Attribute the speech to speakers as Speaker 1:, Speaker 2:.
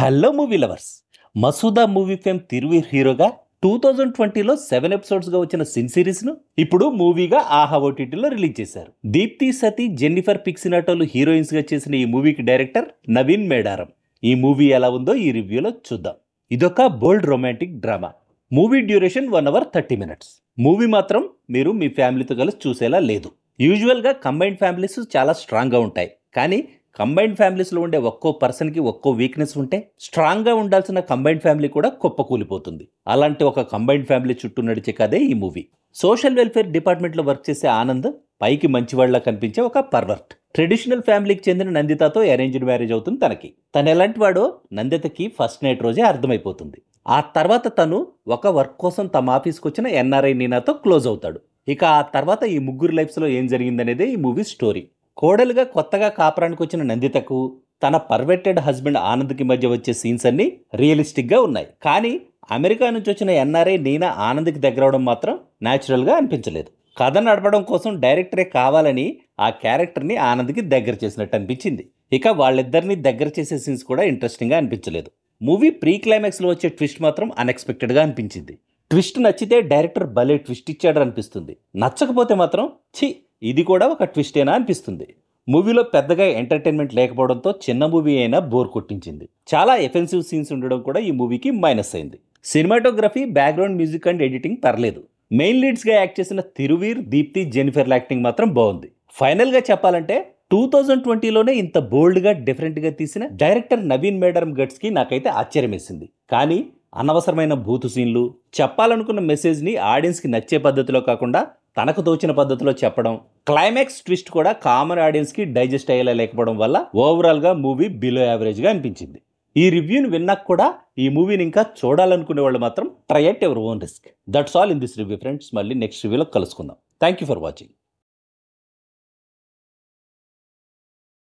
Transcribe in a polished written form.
Speaker 1: Hello movie lovers. Masooda movie fame Thiruveer హీరోగా 2020లో 7 ఎపిసోడ్స్గా వచ్చిన sin సిరీస్ను ఇప్పుడు మూవీగా ఆహా ఓటీటీలో రిలీజ్ చేశారు. దీప్తి సతీ, జెన్నిఫర్ పిక్సినాటోలు హీరోయిన్స్గా చేసిన ఈ మూవీకి డైరెక్టర్ నవీన్ మేడారం. ఈ మూవీ ఎలా ఉందో ఈ రివ్యూలో చూద్దాం. ఇదొక bold romantic drama. Movie duration 1 hour 30 minutes. Movie మాత్రం మీరు మీ ఫ్యామిలీతో కలిసి చూసేలా లేదు. యూజువల్గా కంబైన్డ్ ఫ్యామిలీస్ చాలా స్ట్రాంగ్గా ఉంటాయి, కానీ కంబైన్డ్ ఫ్యామిలీస్లో ఉండే ఒక్కో పర్సన్కి ఒక్కో వీక్నెస్ ఉంటే స్ట్రాంగ్గా ఉండాల్సిన కంబైన్డ్ ఫ్యామిలీ కూడా కుప్పకూలిపోతుంది. అలాంటి ఒక కంబైన్డ్ ఫ్యామిలీ చుట్టూ నడిచే కదే ఈ మూవీ. సోషల్ వెల్ఫేర్ డిపార్ట్మెంట్లో వర్క్ చేసే ఆనంద్ పైకి మంచివాళ్లా కనిపించే ఒక పర్వర్ట్. ట్రెడిషనల్ ఫ్యామిలీకి చెందిన నందితతో అరేంజ్డ్ మ్యారేజ్ అవుతుంది తనకి. తను ఎలాంటి వాడో నందితకి ఫస్ట్ నైట్ రోజే అర్థమైపోతుంది. ఆ తర్వాత తను ఒక వర్క్ కోసం తమ ఆఫీస్కి వచ్చిన ఎన్ఆర్ఐ నీనాతో క్లోజ్ అవుతాడు. ఇక ఆ తర్వాత ఈ ముగ్గురు లైఫ్స్లో ఏం జరిగిందనేదే ఈ మూవీ స్టోరీ. కోడలుగా కొత్తగా కాపురానికి వచ్చిన నందితకు తన పర్వెట్టెడ్ హస్బెండ్ ఆనంద్కి మధ్య వచ్చే సీన్స్ అన్నీ రియలిస్టిక్గా ఉన్నాయి. కానీ అమెరికా నుంచి వచ్చిన ఎన్ఆర్ఐ నీనా ఆనంద్కి దగ్గర అవడం మాత్రం న్యాచురల్గా అనిపించలేదు. కథ నడపడం కోసం డైరెక్టరే కావాలని ఆ క్యారెక్టర్ని ఆనంద్కి దగ్గర చేసినట్టు అనిపించింది. ఇక వాళ్ళిద్దరిని దగ్గర చేసే సీన్స్ కూడా ఇంట్రెస్టింగ్గా అనిపించలేదు. మూవీ ప్రీ క్లైమాక్స్లో వచ్చే ట్విస్ట్ మాత్రం అన్ఎక్స్పెక్టెడ్గా అనిపించింది. ట్విస్ట్ నచ్చితే డైరెక్టర్ భలే ట్విస్ట్ ఇచ్చాడు అనిపిస్తుంది. నచ్చకపోతే మాత్రం ఇది కూడా ఒక ట్విస్టేనా అనిపిస్తుంది. మూవీలో పెద్దగా ఎంటర్టైన్మెంట్ లేకపోవడంతో చిన్న మూవీ అయినా బోర్ కొట్టించింది. చాలా ఎఫెన్సివ్ సీన్స్ ఉండడం కూడా ఈ మూవీకి మైనస్ అయింది. Cinematography, background music and editing పర్లేదు. మెయిన్ లీడ్స్గా యాక్ట్ చేసిన తిరువీర్, దీప్తి, జెన్నిఫర్ యాక్టింగ్ మాత్రం బాగుంది. ఫైనల్గా చెప్పాలంటే 2020లోనే ఇంత బోల్డ్గా డిఫరెంట్గా తీసిన డైరెక్టర్ నవీన్ మేడారం గట్స్కి నాకైతే ఆశ్చర్యం వేసింది. కానీ అనవసరమైన బూతు సీన్లు, చెప్పాలనుకున్న మెసేజ్ని ఆడియన్స్కి నచ్చే పద్ధతిలో కాకుండా తనకు తోచిన పద్ధతిలో చెప్పడం, క్లైమాక్స్ ట్విస్ట్ కూడా కామన్ ఆడియన్స్కి డైజెస్ట్ అయ్యేలా లేకపోవడం వల్ల ఓవరాల్గా మూవీ బిలో యావరేజ్గా అనిపించింది. ఈ రివ్యూని విన్నాక కూడా ఈ మూవీని ఇంకా చూడాలనుకునే వాళ్ళు మాత్రం try at your own risk. That's all in this review friends. మళ్ళీ నెక్స్ట్ రివ్యూలో కలుసుకుందాం. Thank you for watching.